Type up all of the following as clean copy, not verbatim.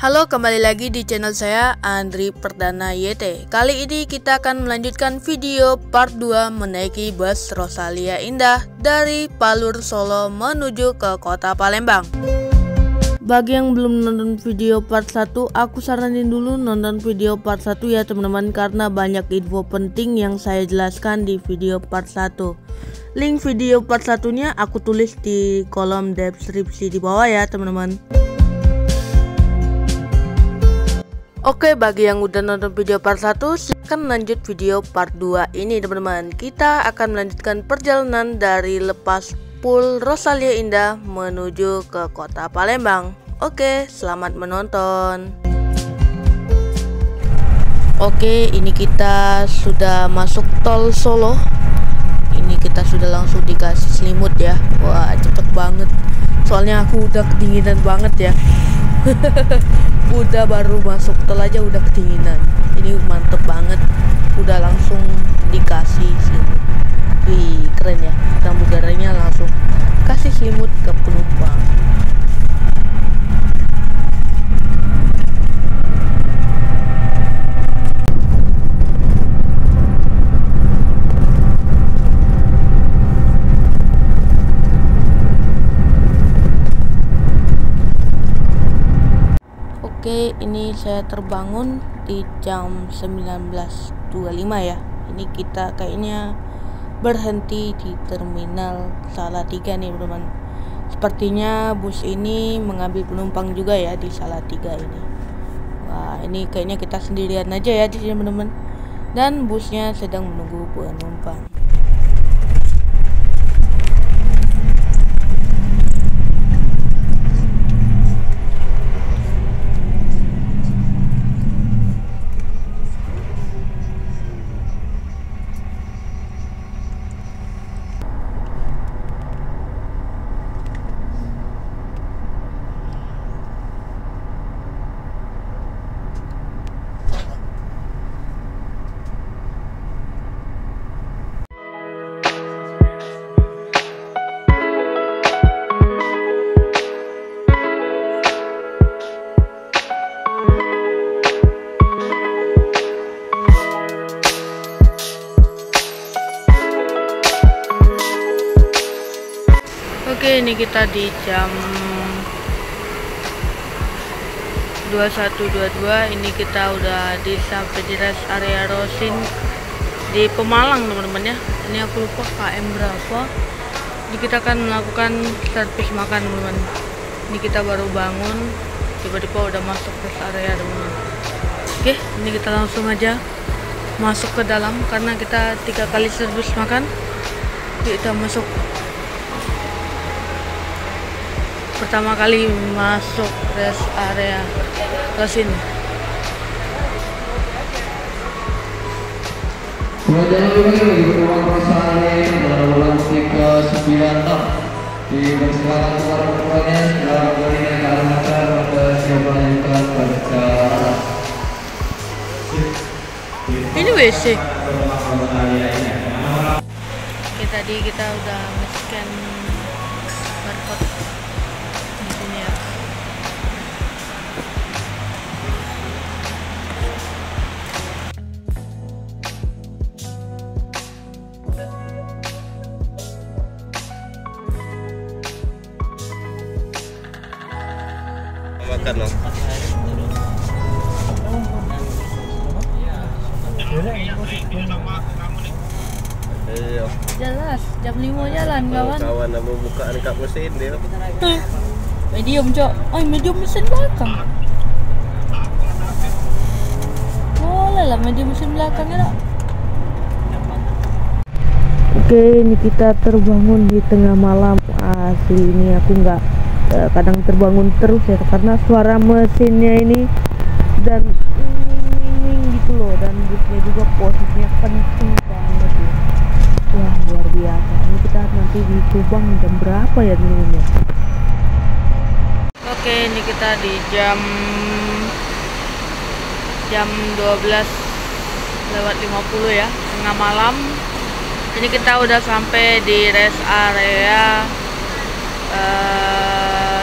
Halo, kembali lagi di channel saya Andri Perdana YT. Kali ini kita akan melanjutkan video part 2 menaiki bus Rosalia Indah dari Palur Solo menuju ke kota Palembang. Bagi yang belum nonton video part 1, aku saranin dulu nonton video part 1 ya teman-teman, karena banyak info penting yang saya jelaskan di video part 1. Link video part 1-nya aku tulis di kolom deskripsi di bawah ya teman-teman. Oke, bagi yang udah nonton video part 1, silahkan lanjut video part 2 ini teman-teman. Kita akan melanjutkan perjalanan dari lepas Pul Rosalia Indah menuju ke kota Palembang. Oke, selamat menonton. Oke, ini kita sudah masuk tol Solo. Ini kita sudah langsung dikasih selimut ya. Wah, cepet banget. Soalnya aku udah kedinginan banget ya. Udah baru masuk tol aja udah kedinginan. Ini mantep banget. Udah langsung dikasih selimut. Wih, keren ya. Pramugaranya langsung kasih selimut ke penumpang. Oke, ini saya terbangun di jam 19.25 ya. Ini kita kayaknya berhenti di terminal Salatiga nih teman-teman. Sepertinya bus ini mengambil penumpang juga ya di Salatiga ini. Wah, ini kayaknya kita sendirian aja ya di sini teman-teman. Dan busnya sedang menunggu penumpang. Oke, ini kita di jam 21.22. Ini kita udah sampai di rest area Rosin di Pemalang teman-teman ya. Ini aku lupa KM berapa. Ini kita akan melakukan servis makan teman-teman. Ini kita baru bangun, tiba-tiba udah masuk rest area teman-teman. Oke, ini kita langsung aja masuk ke dalam karena kita 3 kali servis makan. Kita masuk. Pertama kali masuk rest area Rosin. Jangan lupa bagi penumpang Rosalia dalam ulang ke 96 dipersilakan kepada penumpangnya segera kembali ke arah hotel pada siap melanjutkan perjalanan. Ini WC. Oke, tadi kita udah nge-scan barcode. Makan loh. Iya. Jelas, jam 5 jalan kawan. Kawan nak buka dekat mesin dia. Medium cok. Oh, medium mesin belakang. Boleh lah medium mesin belakangnya tak? Oke, ini kita terbangun di tengah malam. Asli ini aku nggak kadang terbangun terus ya karena suara mesinnya ini dan gitu loh, dan busnya juga posisinya penting banget ya. Wah, luar biasa. Ini kita nanti di Subang jam berapa ya teman-teman? Oke, ini kita di jam 12:50 ya, tengah malam. Ini kita udah sampai di rest area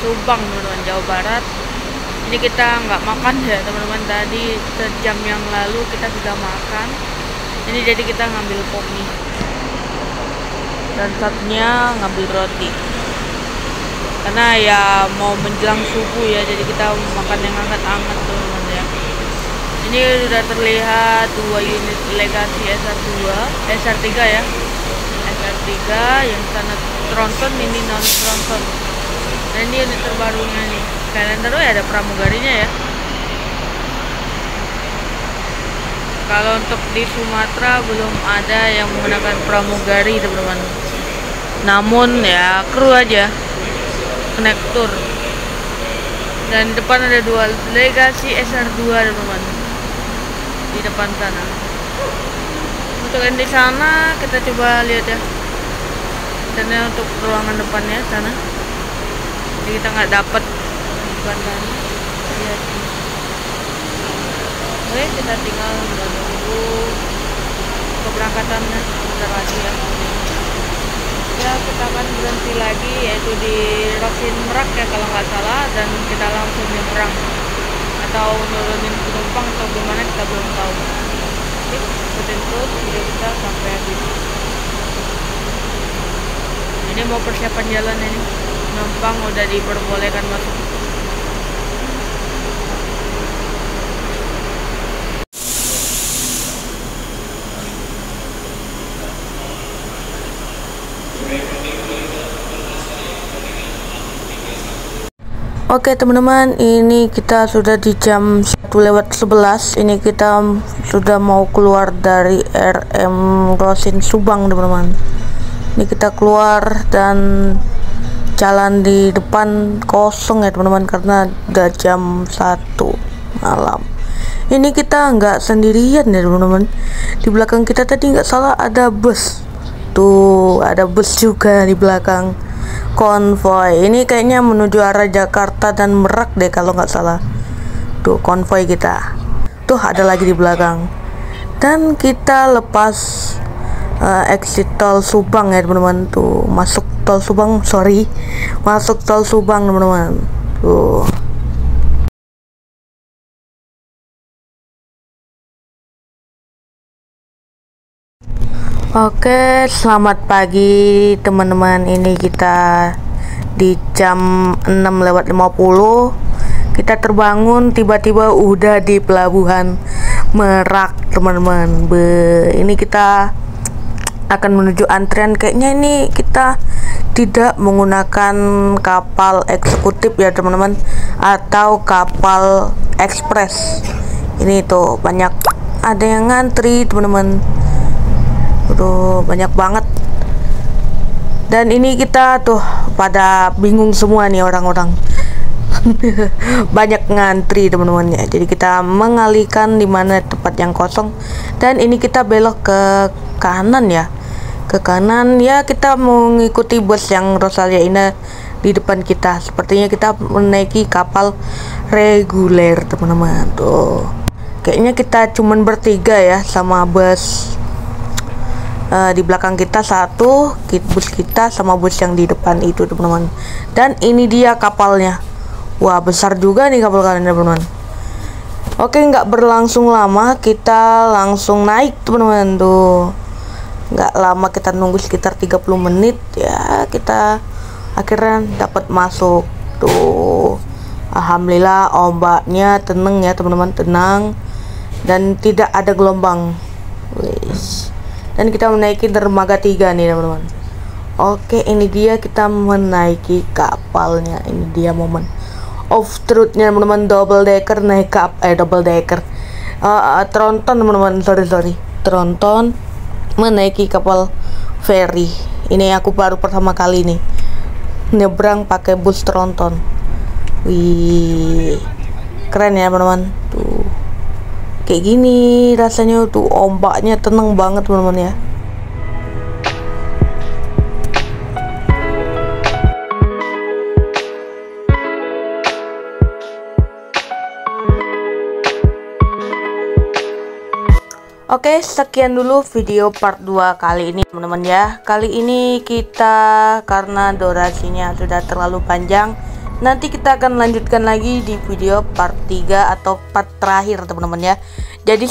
Subang teman-teman, Jawa Barat. Ini kita nggak makan ya teman-teman, tadi sejam yang lalu kita sudah makan. Ini jadi kita ngambil mie dan satunya ngambil roti karena ya mau menjelang subuh ya, jadi kita makan yang hangat-hangat teman-teman ya. Ini sudah terlihat 2 unit Legacy SR3 ya, SR3 yang sana tronton, ini non tronton. Nah ini unit terbarunya nih, kalian tahu ya ada pramugarinya ya. Kalau untuk di Sumatera belum ada yang menggunakan pramugari teman-teman, namun ya kru aja konektor. Dan depan ada 2 Legacy SR2 teman-teman di depan sana. Untuk yang di sana kita coba lihat ya, dan untuk ruangan depannya sana, jadi kita nggak dapat bukan sana. Lihat. Oke, kita tinggal menunggu keberangkatannya sebentar lagi ya. Ya, kita akan berhenti lagi yaitu di Rosin Merak ya kalau nggak salah, dan kita langsung nyebrang atau nurunin penumpang atau gimana kita belum tahu. Oke, ikutin terus video kita sampai habis. Ini mau persiapan jalan ini, penumpang udah diperbolehkan masuk. Oke teman-teman, ini kita sudah di jam 1:11. Ini kita sudah mau keluar dari RM Rosin Subang teman-teman. Ini kita keluar dan jalan di depan kosong ya teman-teman, karena udah jam 1 malam. Ini kita nggak sendirian ya teman-teman. Di belakang kita tadi nggak salah ada bus. Tuh ada bus juga di belakang. Konvoy ini kayaknya menuju arah Jakarta dan Merak deh kalau nggak salah. Tuh konvoy kita. Tuh ada lagi di belakang. Dan kita lepas exit tol Subang ya teman-teman. Tuh masuk tol Subang, masuk tol Subang teman-teman. Tuh. Oke, selamat pagi teman-teman. Ini kita di jam 6:50. Kita terbangun tiba-tiba udah di pelabuhan Merak teman-teman. Ini kita akan menuju antrian. Kayaknya ini kita tidak menggunakan kapal eksekutif ya teman-teman, atau kapal ekspres. Ini tuh banyak ada yang ngantri teman-teman. Tuh banyak banget. Dan ini kita tuh pada bingung semua nih orang-orang. Banyak ngantri teman-teman ya. Jadi kita mengalihkan di mana tempat yang kosong, dan ini kita belok ke kanan ya. Ke kanan ya, kita mengikuti bus yang Rosalia Indah di depan kita. Sepertinya kita menaiki kapal reguler teman-teman. Tuh. Kayaknya kita cuman bertiga ya sama bus. Di belakang kita satu bus kita sama bus yang di depan itu teman-teman. Dan ini dia kapalnya. Wah besar juga nih kapal kalian teman-teman. Oke, nggak berlangsung lama, kita langsung naik teman-teman. Tuh nggak lama, kita nunggu sekitar 30 menit ya, kita akhirnya dapat masuk. Tuh alhamdulillah ombaknya tenang ya teman-teman, tenang dan tidak ada gelombang. Wis. Dan kita menaiki dermaga 3 nih teman-teman. Oke, ini dia kita menaiki kapalnya. Ini dia momen of truth-nya teman-teman. Double decker naik double decker tronton teman-teman, sorry tronton menaiki kapal ferry. Ini aku baru pertama kali nih nyebrang pakai bus tronton. Wih keren ya teman-teman. Tuh kayak gini rasanya, tuh ombaknya tenang banget teman-teman ya. Oke, sekian dulu video part 2 kali ini teman-teman ya. Kali ini kita karena durasinya sudah terlalu panjang, Nanti kita akan melanjutkan lagi di video part 3 atau part terakhir teman-teman ya. Jadi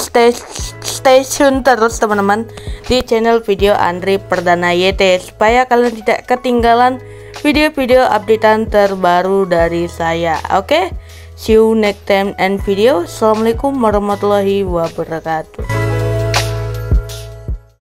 stay tune terus teman-teman di channel video Andri Perdana YT supaya kalian tidak ketinggalan video-video updatean terbaru dari saya. Oke, see you next time and video. Assalamualaikum warahmatullahi wabarakatuh.